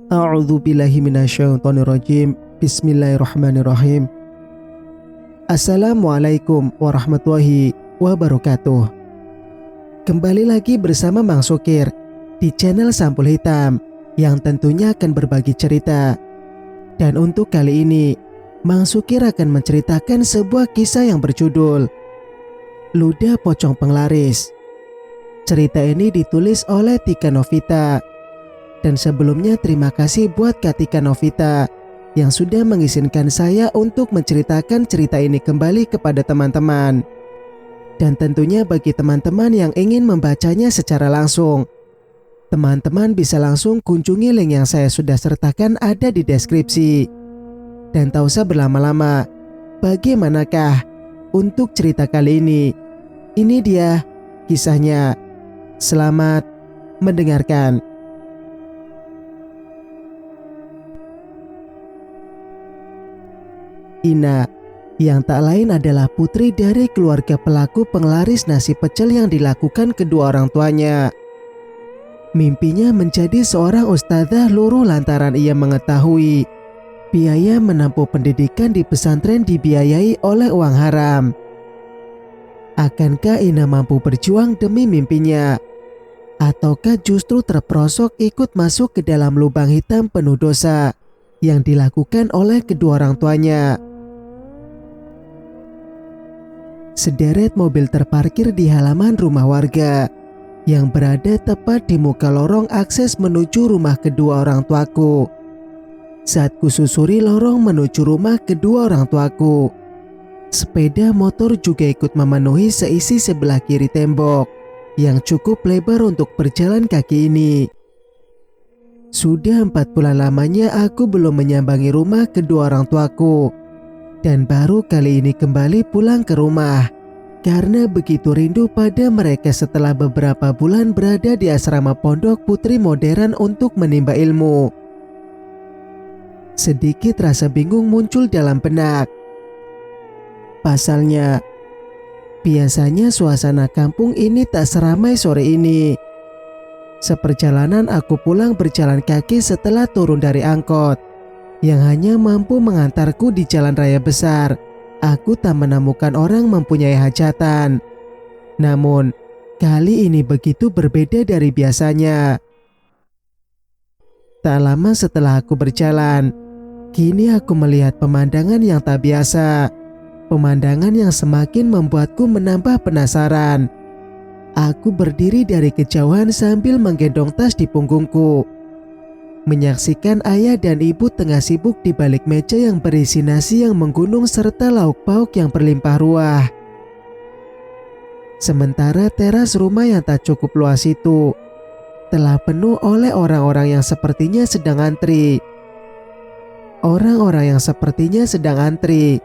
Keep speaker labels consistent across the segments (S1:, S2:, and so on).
S1: A'udzu billahi minasyaitonir rajim. Bismillahirrahmanirrahim. Assalamualaikum warahmatullahi wabarakatuh. Kembali lagi bersama Mang Sukir di channel Sampul Hitam yang tentunya akan berbagi cerita. Dan untuk kali ini, Mang Sukir akan menceritakan sebuah kisah yang berjudul Ludah Pocong Penglaris. Cerita ini ditulis oleh Tika Novita. Dan sebelumnya terima kasih buat Kak Tika Novita yang sudah mengizinkan saya untuk menceritakan cerita ini kembali kepada teman-teman. Dan tentunya bagi teman-teman yang ingin membacanya secara langsung, teman-teman bisa langsung kunjungi link yang saya sudah sertakan ada di deskripsi. Dan tak usah berlama-lama, bagaimanakah untuk cerita kali ini? Ini dia kisahnya. Selamat mendengarkan. Ina, yang tak lain adalah putri dari keluarga pelaku penglaris nasi pecel yang dilakukan kedua orang tuanya. Mimpinya menjadi seorang ustadzah luruh lantaran ia mengetahui biaya menempuh pendidikan di pesantren dibiayai oleh uang haram. Akankah Ina mampu berjuang demi mimpinya? Ataukah justru terperosok ikut masuk ke dalam lubang hitam penuh dosa yang dilakukan oleh kedua orang tuanya? Sederet mobil terparkir di halaman rumah warga yang berada tepat di muka lorong akses menuju rumah kedua orang tuaku. Saat kususuri lorong menuju rumah kedua orang tuaku, sepeda motor juga ikut memenuhi seisi sebelah kiri tembok yang cukup lebar untuk berjalan kaki ini. Sudah 4 bulan lamanya aku belum menyambangi rumah kedua orang tuaku. Dan baru kali ini kembali pulang ke rumah karena begitu rindu pada mereka setelah beberapa bulan berada di asrama pondok putri modern untuk menimba ilmu. Sedikit rasa bingung muncul dalam benak. Pasalnya, biasanya suasana kampung ini tak seramai sore ini. Seperjalanan aku pulang berjalan kaki setelah turun dari angkot yang hanya mampu mengantarku di jalan raya besar. Aku tak menemukan orang mempunyai hajatan. Namun, kali ini begitu berbeda dari biasanya. Tak lama setelah aku berjalan, kini aku melihat pemandangan yang tak biasa. Pemandangan yang semakin membuatku menambah penasaran. Aku berdiri dari kejauhan sambil menggendong tas di punggungku, menyaksikan ayah dan ibu tengah sibuk di balik meja yang berisi nasi yang menggunung serta lauk pauk yang berlimpah ruah. Sementara teras rumah yang tak cukup luas itu telah penuh oleh orang-orang yang sepertinya sedang antri. Orang-orang yang sepertinya sedang antri.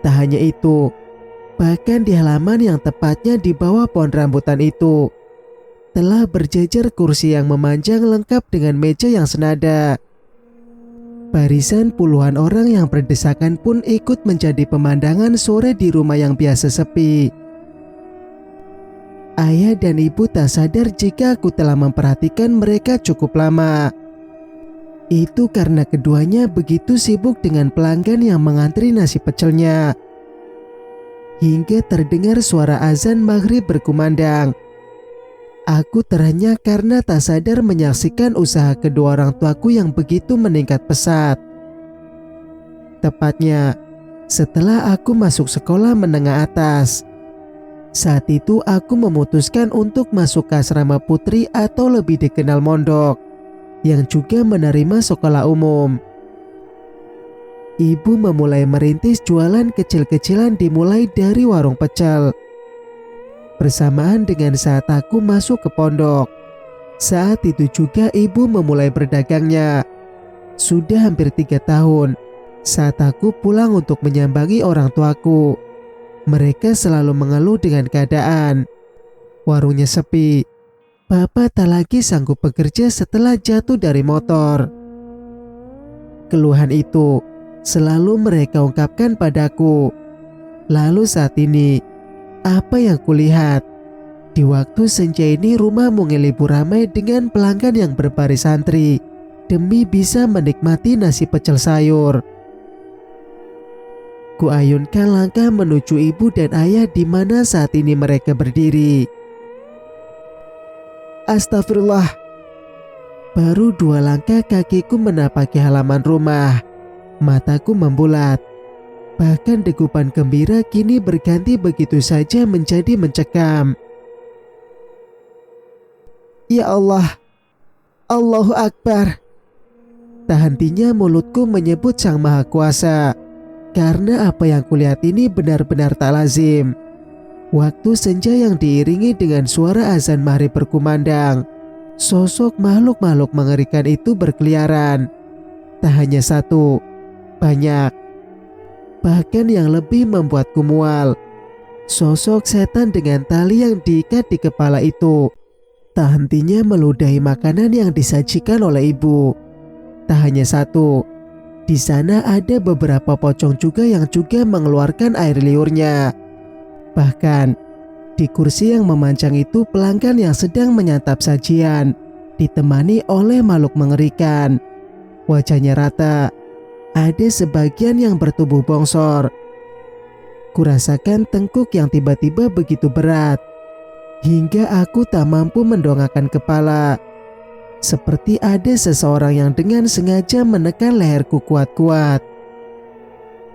S1: Tak hanya itu, bahkan di halaman yang tepatnya di bawah pohon rambutan itu telah berjejer kursi yang memanjang lengkap dengan meja yang senada. Barisan puluhan orang yang berdesakan pun ikut menjadi pemandangan sore di rumah yang biasa sepi. Ayah dan ibu tak sadar jika aku telah memperhatikan mereka cukup lama. Itu karena keduanya begitu sibuk dengan pelanggan yang mengantri nasi pecelnya. Hingga terdengar suara azan maghrib berkumandang. Aku terhenyak karena tak sadar menyaksikan usaha kedua orang tuaku yang begitu meningkat pesat. Tepatnya, setelah aku masuk sekolah menengah atas. Saat itu aku memutuskan untuk masuk ke asrama putri atau lebih dikenal mondok, yang juga menerima sekolah umum. Ibu memulai merintis jualan kecil-kecilan dimulai dari warung pecel. Bersamaan dengan saat aku masuk ke pondok, saat itu juga ibu memulai berdagangnya. Sudah hampir 3 tahun saat aku pulang untuk menyambangi orang tuaku. Mereka selalu mengeluh dengan keadaan warungnya sepi. Bapak tak lagi sanggup bekerja setelah jatuh dari motor. Keluhan itu selalu mereka ungkapkan padaku. Lalu saat ini, apa yang kulihat? Di waktu senja ini rumah mengelibu ramai dengan pelanggan yang berbaris antri demi bisa menikmati nasi pecel sayur. Kuayunkan langkah menuju ibu dan ayah di mana saat ini mereka berdiri. Astagfirullah. Baru 2 langkah kakiku menapaki halaman rumah. Mataku membulat. Bahkan degupan gembira kini berganti begitu saja menjadi mencekam. Ya Allah, Allahu Akbar. Tak hentinya mulutku menyebut Sang Maha Kuasa, karena apa yang kulihat ini benar-benar tak lazim. Waktu senja yang diiringi dengan suara azan maghrib berkumandang, sosok makhluk-makhluk mengerikan itu berkeliaran. Tak hanya satu, banyak. Bahkan yang lebih membuatku mual, sosok setan dengan tali yang diikat di kepala itu tak hentinya meludahi makanan yang disajikan oleh ibu. Tak hanya satu, di sana ada beberapa pocong juga yang juga mengeluarkan air liurnya. Bahkan, di kursi yang memanjang itu pelanggan yang sedang menyantap sajian, ditemani oleh makhluk mengerikan. Wajahnya rata, ada sebagian yang bertubuh bongsor. Kurasakan tengkuk yang tiba-tiba begitu berat, hingga aku tak mampu mendongakkan kepala. Seperti ada seseorang yang dengan sengaja menekan leherku kuat-kuat.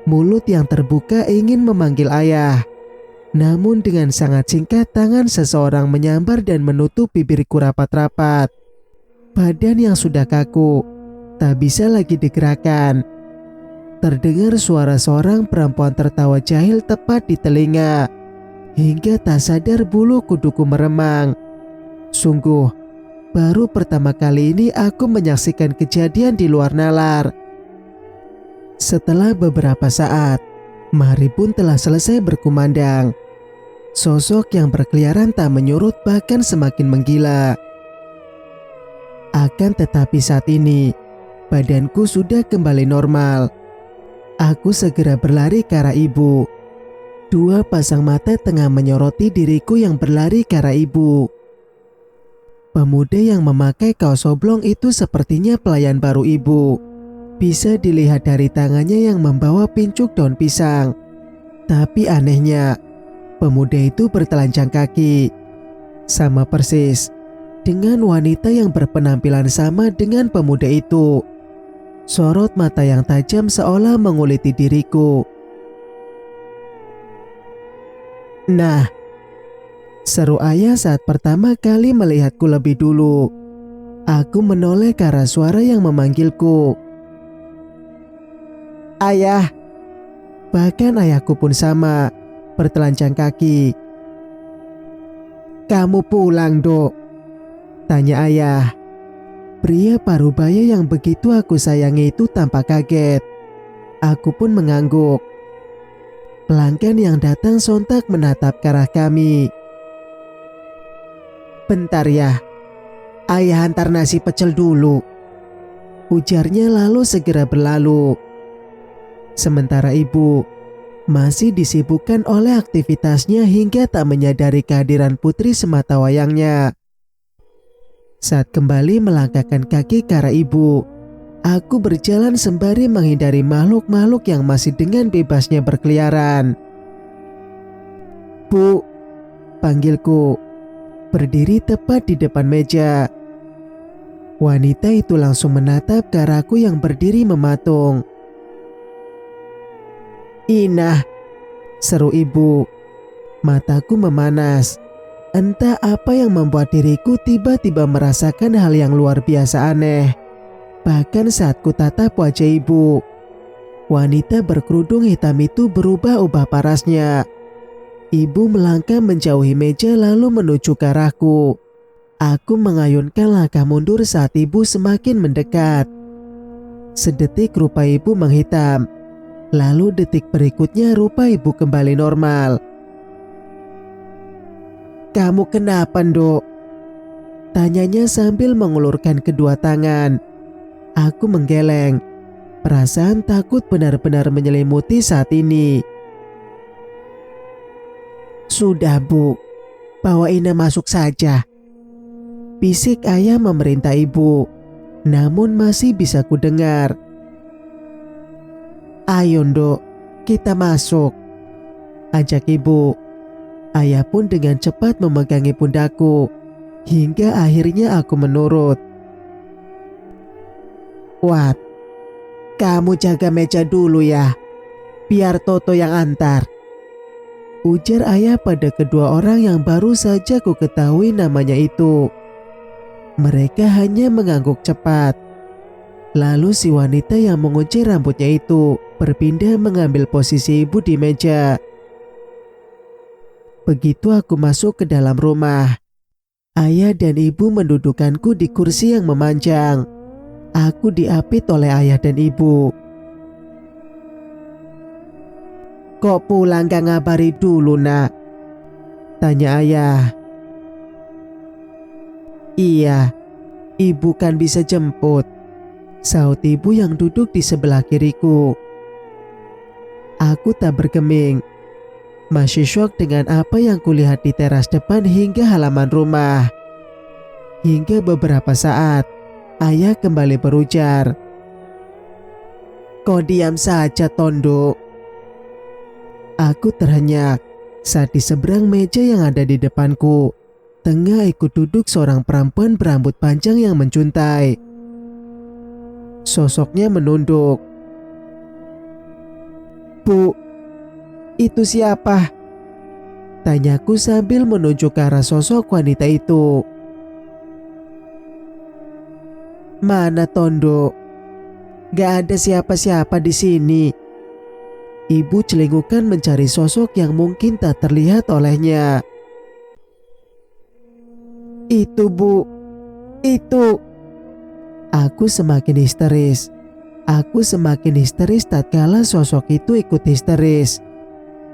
S1: Mulut yang terbuka ingin memanggil ayah. Namun dengan sangat singkat tangan seseorang menyambar dan menutup bibirku rapat-rapat. Badan yang sudah kaku, tak bisa lagi digerakkan. Terdengar suara seorang perempuan tertawa jahil tepat di telinga. Hingga tak sadar bulu kuduku meremang. Sungguh, baru pertama kali ini aku menyaksikan kejadian di luar nalar. Setelah beberapa saat, maghrib pun telah selesai berkumandang. Sosok yang berkeliaran tak menyurut bahkan semakin menggila. Akan tetapi saat ini, badanku sudah kembali normal. Aku segera berlari ke arah ibu. 2 pasang mata tengah menyoroti diriku yang berlari ke arah ibu. Pemuda yang memakai kaos oblong itu sepertinya pelayan baru ibu. Bisa dilihat dari tangannya yang membawa pincuk daun pisang. Tapi anehnya, pemuda itu bertelanjang kaki. Sama persis dengan wanita yang berpenampilan sama dengan pemuda itu. Sorot mata yang tajam seolah menguliti diriku. Nah, seru ayah saat pertama kali melihatku lebih dulu. Aku menoleh ke arah suara yang memanggilku. Ayah. Bahkan ayahku pun sama, bertelanjang kaki. Kamu pulang, Dok? Tanya ayah. Pria parubaya yang begitu aku sayangi itu tampak kaget. Aku pun mengangguk. Pelanggan yang datang sontak menatap ke arah kami. Bentar ya, ayah antar nasi pecel dulu, ujarnya lalu segera berlalu. Sementara ibu masih disibukkan oleh aktivitasnya hingga tak menyadari kehadiran putri sematawayangnya. Saat kembali melangkahkan kaki ke arah ibu, aku berjalan sembari menghindari makhluk-makhluk yang masih dengan bebasnya berkeliaran. Bu, panggilku, berdiri tepat di depan meja. Wanita itu langsung menatap ke arahku yang berdiri mematung. Inah, seru ibu. Mataku memanas. Entah apa yang membuat diriku tiba-tiba merasakan hal yang luar biasa aneh. Bahkan saat ku tatap wajah ibu, wanita berkerudung hitam itu berubah-ubah parasnya. Ibu melangkah menjauhi meja lalu menuju ke arahku. Aku mengayunkan langkah mundur saat ibu semakin mendekat. Sedetik rupa ibu menghitam. Lalu detik berikutnya rupa ibu kembali normal. Kamu kenapa, Dok? Tanyanya sambil mengulurkan kedua tangan. Aku menggeleng. Perasaan takut benar-benar menyelimuti saat ini. Sudah, Bu. Bawa Ina masuk saja, bisik ayah memerintah ibu. Namun masih bisa kudengar. Ayo Nduk, kita masuk, ajak ibu. Ayah pun dengan cepat memegangi pundakku, hingga akhirnya aku menurut. Wat, kamu jaga meja dulu ya, biar Toto yang antar, ujar ayah pada kedua orang yang baru saja ku ketahui namanya itu. Mereka hanya mengangguk cepat. Lalu si wanita yang mengunci rambutnya itu berpindah mengambil posisi ibu di meja. Begitu aku masuk ke dalam rumah, ayah dan ibu mendudukkanku di kursi yang memanjang. Aku diapit oleh ayah dan ibu. Kok pulang gak ngabari dulu nak? Tanya ayah. Iya, ibu kan bisa jemput, saut ibu yang duduk di sebelah kiriku. Aku tak bergeming, masih syok dengan apa yang kulihat di teras depan hingga halaman rumah. Hingga beberapa saat, ayah kembali berujar. Kau diam saja Tondo. Aku terhenyak saat di seberang meja yang ada di depanku, tengah ikut duduk seorang perempuan berambut panjang yang mencuntai. Sosoknya menunduk. Bu, itu siapa? Tanyaku sambil menunjuk ke arah sosok wanita itu. Mana Tondo? Gak ada siapa-siapa di sini. Ibu celingukan mencari sosok yang mungkin tak terlihat olehnya. Itu Bu, itu. Aku semakin histeris. Tatkala sosok itu ikut histeris.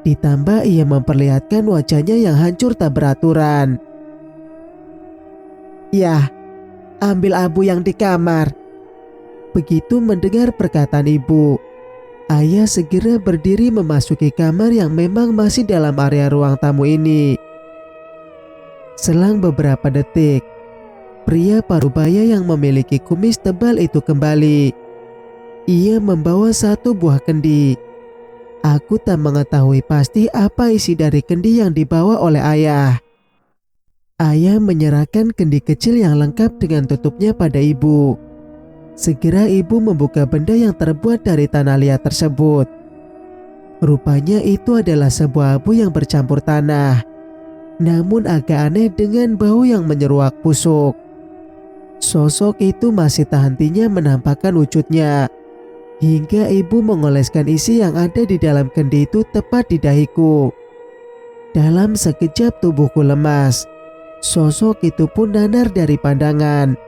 S1: Ditambah ia memperlihatkan wajahnya yang hancur tak beraturan. Yah, ambil abu yang di kamar. Begitu mendengar perkataan ibu, ayah segera berdiri memasuki kamar yang memang masih dalam area ruang tamu ini. Selang beberapa detik, pria parubaya yang memiliki kumis tebal itu kembali. Ia membawa satu buah kendi. Aku tak mengetahui pasti apa isi dari kendi yang dibawa oleh ayah. Ayah menyerahkan kendi kecil yang lengkap dengan tutupnya pada ibu. Segera ibu membuka benda yang terbuat dari tanah liat tersebut. Rupanya itu adalah sebuah abu yang bercampur tanah, namun agak aneh dengan bau yang menyeruak busuk. Sosok itu masih tak hentinya menampakkan wujudnya, hingga ibu mengoleskan isi yang ada di dalam kendi itu tepat di dahiku. Dalam sekejap tubuhku lemas. Sosok itu pun nanar dari pandangan,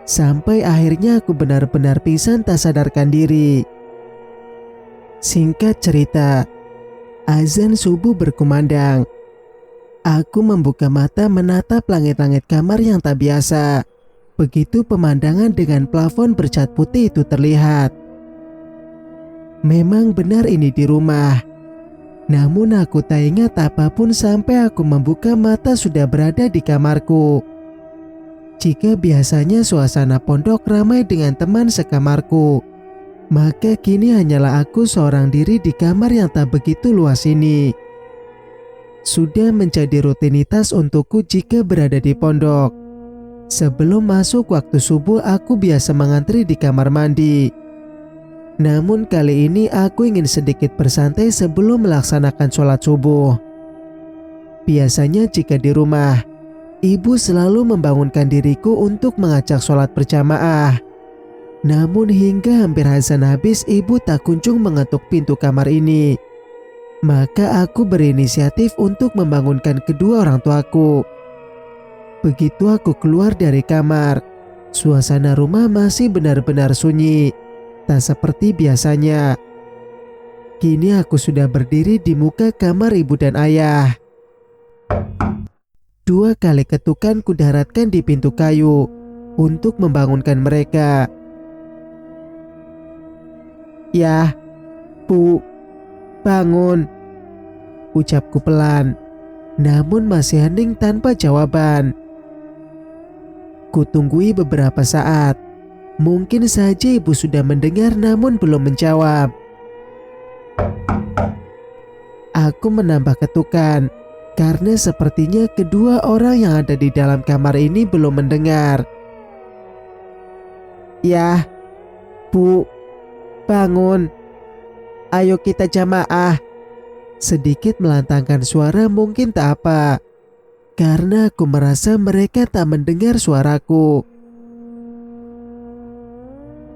S1: sampai akhirnya aku benar-benar pingsan tak sadarkan diri. Singkat cerita, azan subuh berkumandang. Aku membuka mata menatap langit-langit kamar yang tak biasa. Begitu pemandangan dengan plafon bercat putih itu terlihat. Memang benar ini di rumah. Namun aku tak ingat apapun sampai aku membuka mata sudah berada di kamarku. Jika biasanya suasana pondok ramai dengan teman sekamarku, maka kini hanyalah aku seorang diri di kamar yang tak begitu luas ini. Sudah menjadi rutinitas untukku jika berada di pondok. Sebelum masuk waktu subuh aku biasa mengantri di kamar mandi. Namun kali ini aku ingin sedikit bersantai sebelum melaksanakan sholat subuh. Biasanya jika di rumah, ibu selalu membangunkan diriku untuk mengajak sholat berjamaah. Namun hingga hampir azan habis ibu tak kunjung mengetuk pintu kamar ini. Maka aku berinisiatif untuk membangunkan kedua orang tuaku. Begitu aku keluar dari kamar, suasana rumah masih benar-benar sunyi. Tak seperti biasanya. Kini aku sudah berdiri di muka kamar ibu dan ayah. 2 kali ketukan kudaratkan di pintu kayu untuk membangunkan mereka. "Yah, Bu, bangun," ucapku pelan. namun masih hening tanpa jawaban. Kutunggui beberapa saat. Mungkin saja ibu sudah mendengar namun belum menjawab. Aku menambah ketukan karena sepertinya kedua orang yang ada di dalam kamar ini belum mendengar. "Ya, Bu, bangun. Ayo kita jamaah." Sedikit melantangkan suara mungkin tak apa, karena aku merasa mereka tak mendengar suaraku.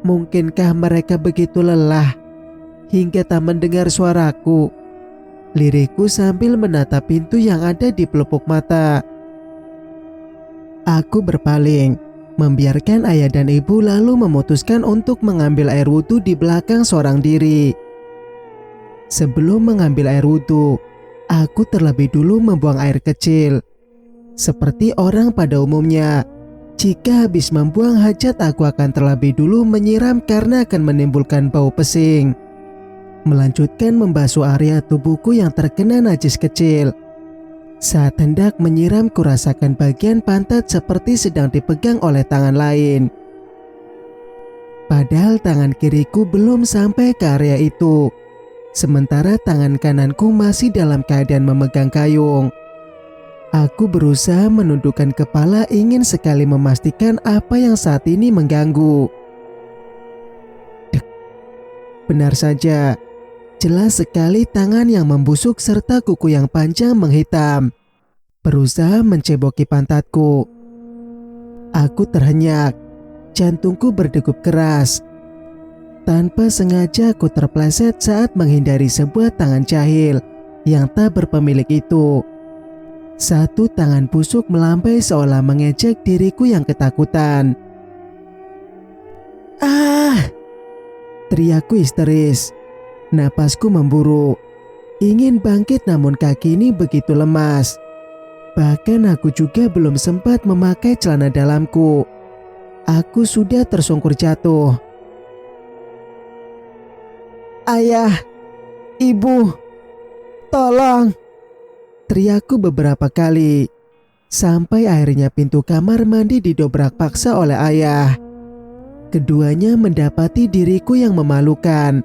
S1: Mungkinkah mereka begitu lelah hingga tak mendengar suaraku? Lirikku sambil menatap pintu yang ada di pelupuk mata. Aku berpaling, membiarkan ayah dan ibu lalu memutuskan untuk mengambil air wudhu di belakang seorang diri. Sebelum mengambil air wudhu, aku terlebih dulu membuang air kecil. Seperti orang pada umumnya, jika habis membuang hajat aku akan terlebih dulu menyiram karena akan menimbulkan bau pesing. Melanjutkan membasuh area tubuhku yang terkena najis kecil. Saat hendak menyiram kurasakan bagian pantat seperti sedang dipegang oleh tangan lain. Padahal tangan kiriku belum sampai ke area itu. Sementara tangan kananku masih dalam keadaan memegang gayung. Aku berusaha menundukkan kepala ingin sekali memastikan apa yang saat ini mengganggu. Dek. Benar saja, jelas sekali tangan yang membusuk serta kuku yang panjang menghitam. Berusaha menceboki pantatku. Aku terhenyak, jantungku berdegup keras. Tanpa sengaja aku terpleset saat menghindari sebuah tangan jahil yang tak berpemilik itu. Satu tangan busuk melambai seolah mengejek diriku yang ketakutan. "Ah!" teriakku histeris. Napasku memburu. Ingin bangkit namun kaki ini begitu lemas. Bahkan aku juga belum sempat memakai celana dalamku. Aku sudah tersungkur jatuh. "Ayah, Ibu, tolong!" teriakku beberapa kali. Sampai akhirnya pintu kamar mandi didobrak paksa oleh ayah. Keduanya mendapati diriku yang memalukan.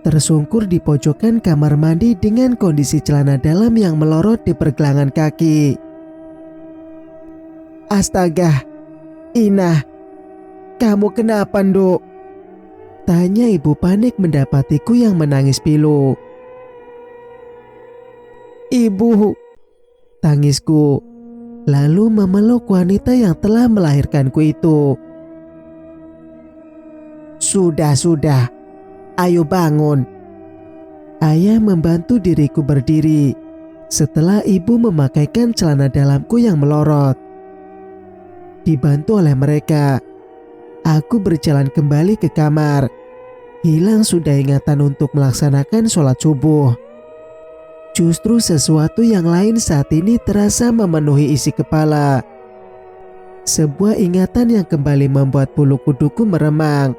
S1: Tersungkur di pojokan kamar mandi dengan kondisi celana dalam yang melorot di pergelangan kaki. "Astaga, Ina, kamu kenapa, Nduk?" tanya ibu panik mendapatiku yang menangis pilu. "Ibu," tangisku, lalu memeluk wanita yang telah melahirkanku itu. Sudah, ayo bangun." Ayah membantu diriku berdiri setelah ibu memakaikan celana dalamku yang melorot. Dibantu oleh mereka, aku berjalan kembali ke kamar. Hilang sudah ingatan untuk melaksanakan sholat subuh. Justru sesuatu yang lain saat ini terasa memenuhi isi kepala. Sebuah ingatan yang kembali membuat bulu kuduku meremang.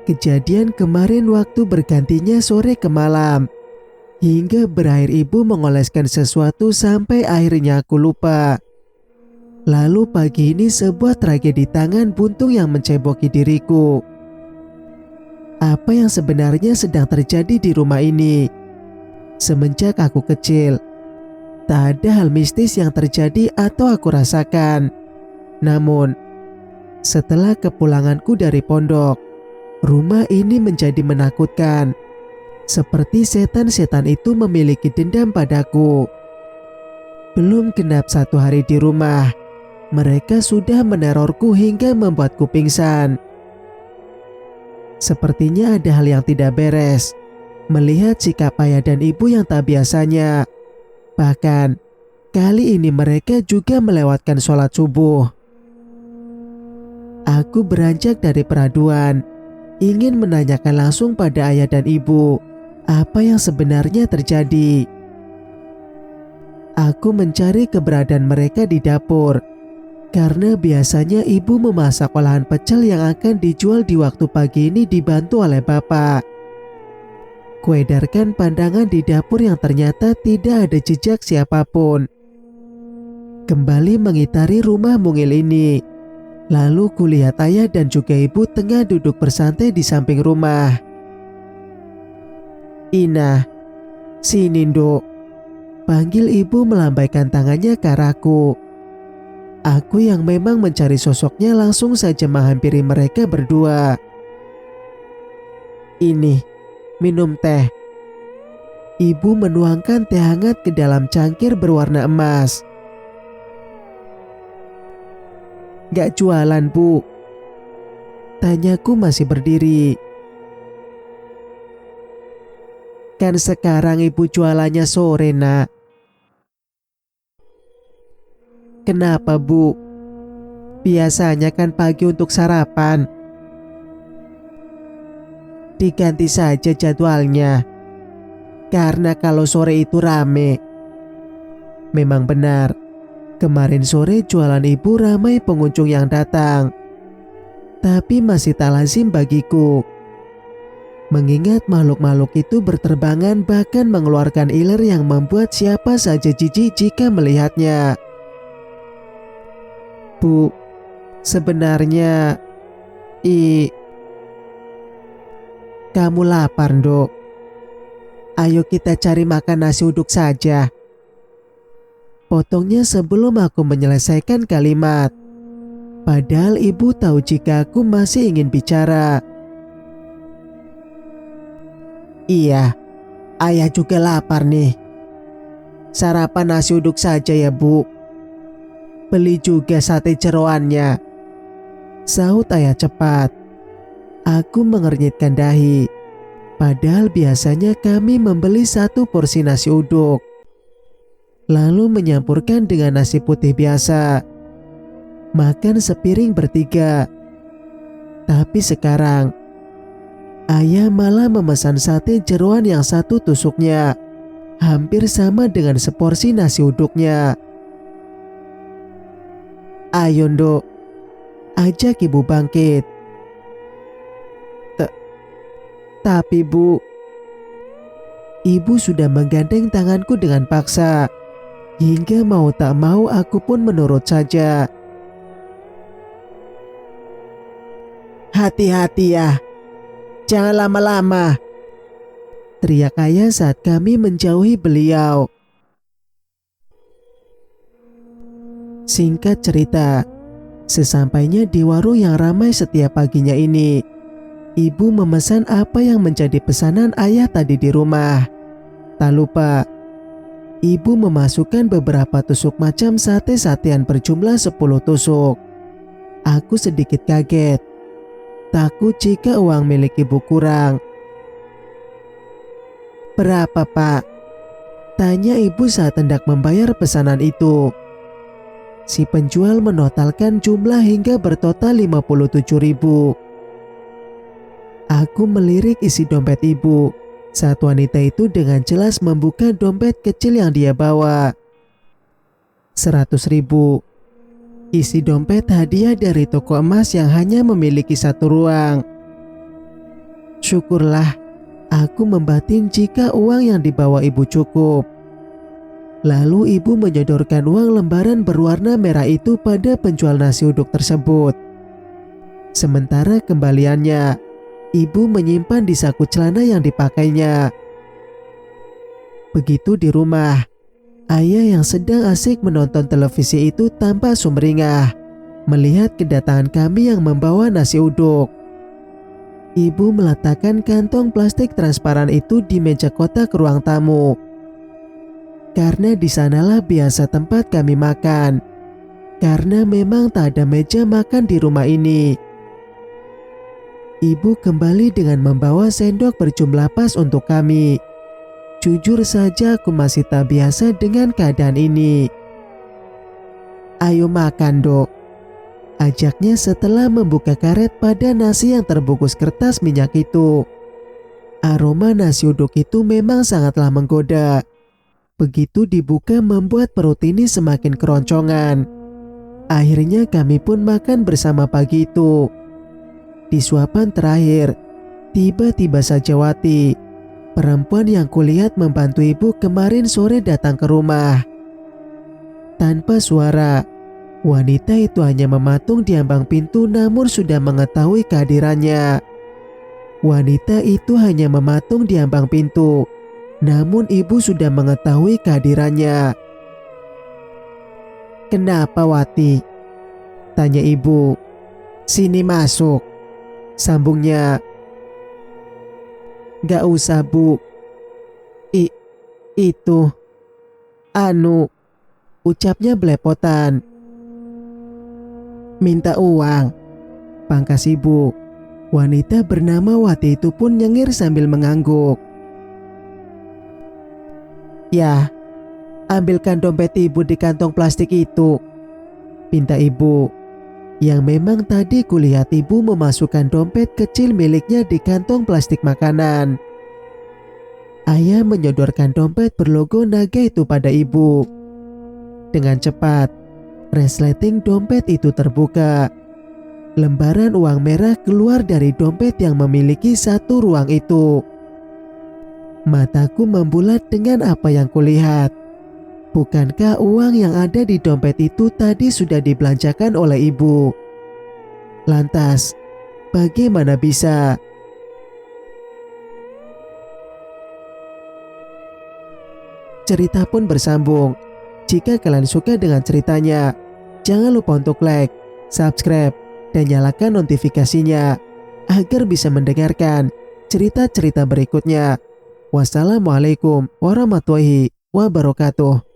S1: Kejadian kemarin waktu bergantinya sore ke malam. Hingga berakhir ibu mengoleskan sesuatu sampai akhirnya aku lupa. Lalu pagi ini sebuah tragedi tangan buntung yang menceboki diriku. Apa yang sebenarnya sedang terjadi di rumah ini? Semenjak aku kecil, tak ada hal mistis yang terjadi atau aku rasakan. Namun, setelah kepulanganku dari pondok, rumah ini menjadi menakutkan. Seperti setan-setan itu memiliki dendam padaku. Belum genap 1 hari di rumah, mereka sudah menerorku hingga membuatku pingsan. Sepertinya ada hal yang tidak beres. Melihat sikap ayah dan ibu yang tak biasanya. Bahkan, kali ini mereka juga melewatkan sholat subuh. Aku beranjak dari peraduan, ingin menanyakan langsung pada ayah dan ibu apa yang sebenarnya terjadi. Aku mencari keberadaan mereka di dapur, karena biasanya ibu memasak olahan pecel yang akan dijual di waktu pagi ini dibantu oleh bapak. Kuedarkan pandangan di dapur yang ternyata tidak ada jejak siapapun. kembali mengitari rumah mungil ini. Lalu kulihat ayah dan juga ibu tengah duduk bersantai di samping rumah. "Ina, sini Nduk," panggil ibu melambaikan tangannya ke arahku. Aku yang memang mencari sosoknya langsung saja menghampiri mereka berdua. "Ini, minum teh." Ibu menuangkan teh hangat ke dalam cangkir berwarna emas. "Gak jualan, Bu?" tanyaku masih berdiri. "Kan sekarang ibu jualannya sore, Nak." "Kenapa, Bu? Biasanya kan pagi untuk sarapan." "Diganti saja jadwalnya, karena kalau sore itu rame." Memang benar, kemarin sore jualan ibu ramai pengunjung yang datang. Tapi masih tak lazim bagiku, mengingat makhluk-makhluk itu berterbangan bahkan mengeluarkan iler yang membuat siapa saja jijik jika melihatnya. "Bu, sebenarnya kamu lapar, Nduk? Ayo kita cari makan nasi uduk saja." Potongnya sebelum aku menyelesaikan kalimat. Padahal ibu tahu jika aku masih ingin bicara. "Iya, ayah juga lapar nih. Sarapan nasi uduk saja ya, Bu. Beli juga sate jeroannya," sahut ayah cepat. Aku mengernyitkan dahi. Padahal biasanya kami membeli satu porsi nasi uduk, lalu menyampurkan dengan nasi putih biasa. Makan sepiring bertiga. Tapi sekarang, ayah malah memesan sate jeroan yang satu tusuknya hampir sama dengan seporsi nasi uduknya. "Ayo Nduk, ajak ibu bangkit." Tapi Bu, ibu sudah menggandeng tanganku dengan paksa. Hingga mau tak mau aku pun menurut saja. "Hati-hati ya, jangan lama-lama," teriak ayah saat kami menjauhi beliau. Singkat cerita, sesampainya di warung yang ramai setiap paginya ini, ibu memesan apa yang menjadi pesanan ayah tadi di rumah. Tak lupa, ibu memasukkan beberapa tusuk macam sate-satean berjumlah 10 tusuk. Aku sedikit kaget, takut jika uang milik ibu kurang. "Berapa, Pak?" tanya ibu saat hendak membayar pesanan itu. Si penjual menotalkan jumlah hingga bertotal 57.000. Aku melirik isi dompet ibu saat wanita itu dengan jelas membuka dompet kecil yang dia bawa. 100.000. Isi dompet hadiah dari toko emas yang hanya memiliki satu ruang. Syukurlah, aku membatin jika uang yang dibawa ibu cukup. Lalu ibu menyodorkan uang lembaran berwarna merah itu pada penjual nasi uduk tersebut. Sementara kembaliannya, ibu menyimpan di saku celana yang dipakainya. Begitu di rumah, ayah yang sedang asik menonton televisi itu tampak sumringah melihat kedatangan kami yang membawa nasi uduk. Ibu meletakkan kantong plastik transparan itu di meja kotak ruang tamu. Karena di sanalah biasa tempat kami makan. Karena memang tak ada meja makan di rumah ini. Ibu kembali dengan membawa sendok berjumlah pas untuk kami. Jujur saja aku masih tak biasa dengan keadaan ini. "Ayo makan, Dok," ajaknya setelah membuka karet pada nasi yang terbungkus kertas minyak itu. Aroma nasi uduk itu memang sangatlah menggoda. Begitu dibuka membuat perut ini semakin keroncongan. Akhirnya kami pun makan bersama pagi itu. Di suapan terakhir, tiba-tiba saja Wati, perempuan yang kulihat membantu ibu kemarin sore, datang ke rumah. Tanpa suara, wanita itu hanya mematung di ambang pintu namun sudah mengetahui kehadirannya. Wanita itu hanya mematung di ambang pintu, namun ibu sudah mengetahui kehadirannya. "Kenapa, Wati?" tanya ibu. "Sini masuk," sambungnya. "Gak usah, Bu. Itu, ucapnya belepotan. "Minta uang," pangkas ibu. Wanita bernama Wati itu pun nyengir sambil mengangguk. "Ya, ambilkan dompet ibu di kantong plastik itu," pinta ibu. Yang memang tadi kulihat ibu memasukkan dompet kecil miliknya di kantong plastik makanan. Ayah menyodorkan dompet berlogo naga itu pada ibu. Dengan cepat, resleting dompet itu terbuka. Lembaran uang merah keluar dari dompet yang memiliki satu ruang itu. Mataku membulat dengan apa yang kulihat. Bukankah uang yang ada di dompet itu tadi sudah dibelanjakan oleh ibu? Lantas, bagaimana bisa? Cerita pun bersambung. Jika kalian suka dengan ceritanya, jangan lupa untuk like, subscribe, dan nyalakan notifikasinya agar bisa mendengarkan cerita-cerita berikutnya. Wassalamualaikum warahmatullahi wabarakatuh.